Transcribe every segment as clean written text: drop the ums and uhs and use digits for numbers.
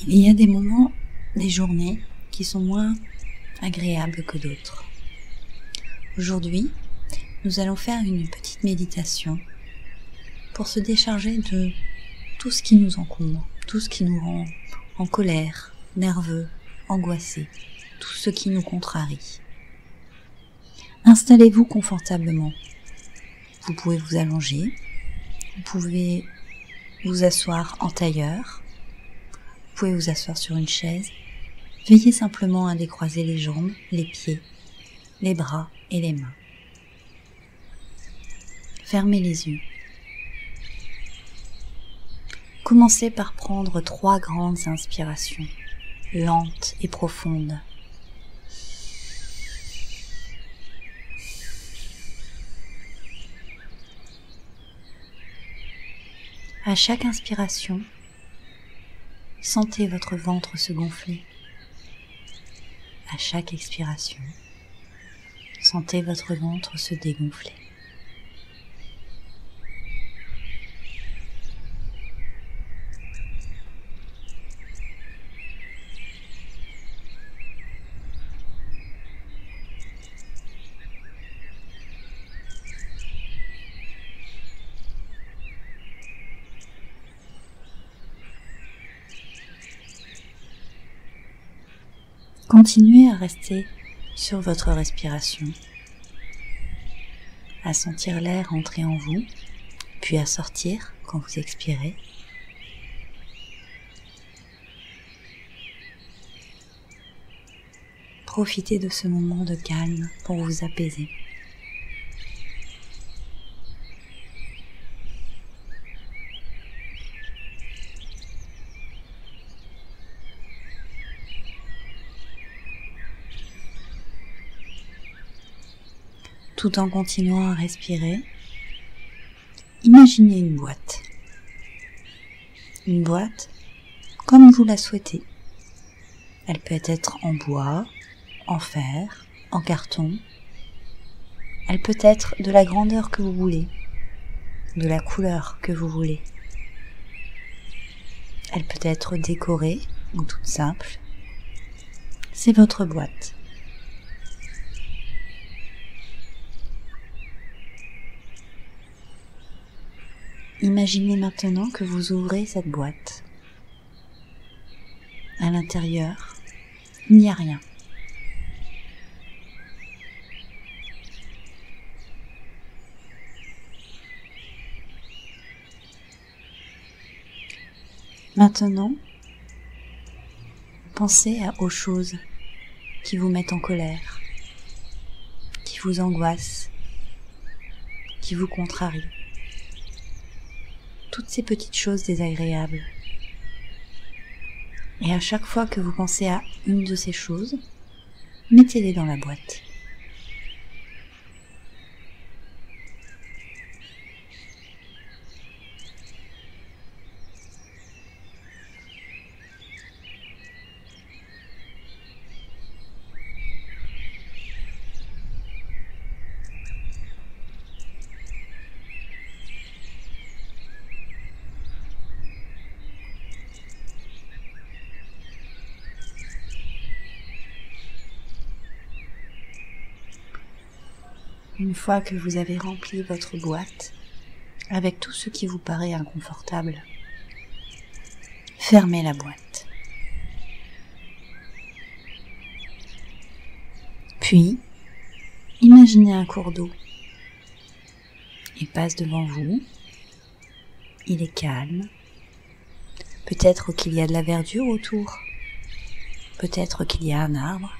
Il y a des moments, des journées qui sont moins agréables que d'autres. Aujourd'hui, nous allons faire une petite méditation pour se décharger de tout ce qui nous encombre, tout ce qui nous rend en colère, nerveux, angoissés, tout ce qui nous contrarie. Installez-vous confortablement. Vous pouvez vous allonger, vous pouvez vous asseoir en tailleur, vous pouvez vous asseoir sur une chaise. Veillez simplement à décroiser les jambes, les pieds, les bras et les mains. Fermez les yeux. Commencez par prendre 3 grandes inspirations, lentes et profondes. À chaque inspiration, sentez votre ventre se gonfler. À chaque expiration, sentez votre ventre se dégonfler. Continuez à rester sur votre respiration, à sentir l'air entrer en vous, puis à sortir quand vous expirez. Profitez de ce moment de calme pour vous apaiser. Tout en continuant à respirer, imaginez une boîte. Une boîte comme vous la souhaitez. Elle peut être en bois, en fer, en carton. Elle peut être de la grandeur que vous voulez, de la couleur que vous voulez. Elle peut être décorée ou toute simple. C'est votre boîte. Imaginez maintenant que vous ouvrez cette boîte. À l'intérieur, il n'y a rien. Maintenant, pensez aux choses qui vous mettent en colère, qui vous angoissent, qui vous contrarient. Toutes ces petites choses désagréables. Et à chaque fois que vous pensez à une de ces choses, mettez-les dans la boîte. Une fois que vous avez rempli votre boîte avec tout ce qui vous paraît inconfortable, fermez la boîte. Puis, imaginez un cours d'eau. Il passe devant vous. Il est calme. Peut-être qu'il y a de la verdure autour. Peut-être qu'il y a un arbre.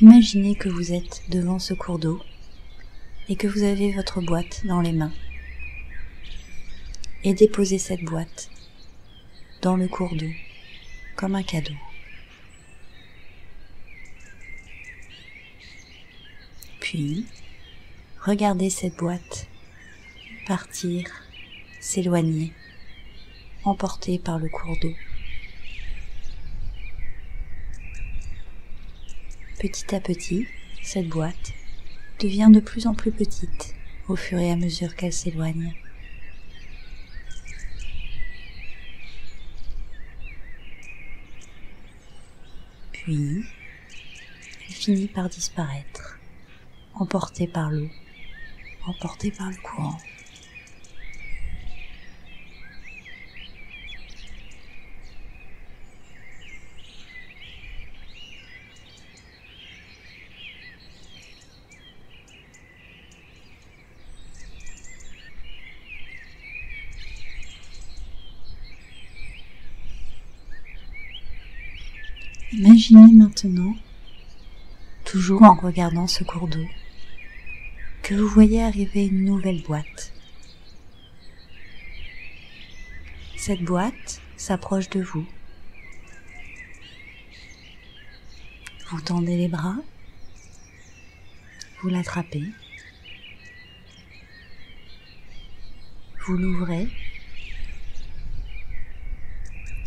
Imaginez que vous êtes devant ce cours d'eau et que vous avez votre boîte dans les mains. Et déposez cette boîte dans le cours d'eau comme un cadeau. Puis, regardez cette boîte partir, s'éloigner, emportée par le cours d'eau. Petit à petit, cette boîte devient de plus en plus petite au fur et à mesure qu'elle s'éloigne. Puis, elle finit par disparaître, emportée par l'eau, emportée par le courant. Imaginez maintenant, toujours en regardant ce cours d'eau, que vous voyez arriver une nouvelle boîte. Cette boîte s'approche de vous. Vous tendez les bras, vous l'attrapez, vous l'ouvrez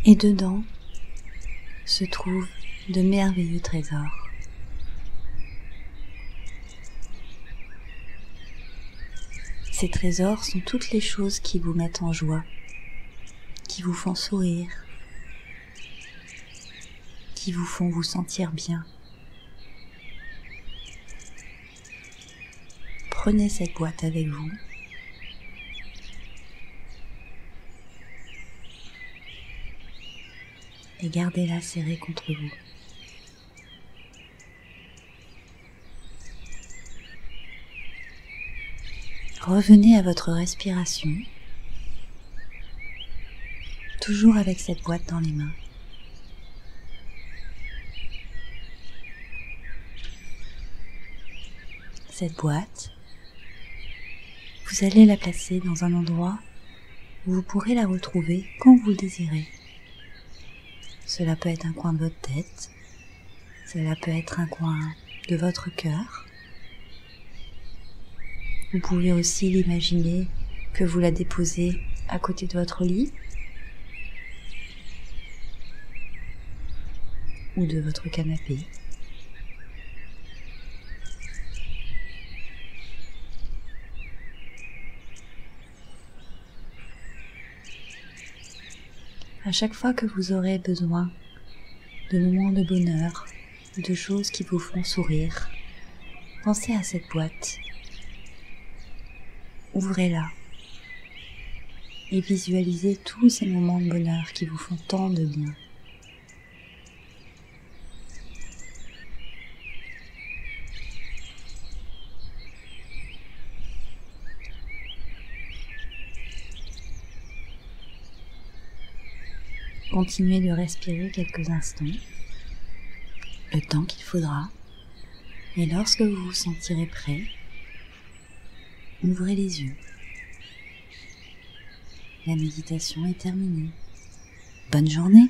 et dedans se trouvent de merveilleux trésors. Ces trésors sont toutes les choses qui vous mettent en joie, qui vous font sourire, qui vous font vous sentir bien. Prenez cette boîte avec vous. Et gardez-la serrée contre vous. Revenez à votre respiration, toujours avec cette boîte dans les mains. Cette boîte, vous allez la placer dans un endroit où vous pourrez la retrouver quand vous le désirez. Cela peut être un coin de votre tête, cela peut être un coin de votre cœur. Vous pouvez aussi l'imaginer que vous la déposez à côté de votre lit ou de votre canapé. À chaque fois que vous aurez besoin de moments de bonheur, de choses qui vous font sourire, pensez à cette boîte. Ouvrez-la et visualisez tous ces moments de bonheur qui vous font tant de bien. Continuez de respirer quelques instants, le temps qu'il faudra, et lorsque vous vous sentirez prêt, ouvrez les yeux. La méditation est terminée. Bonne journée!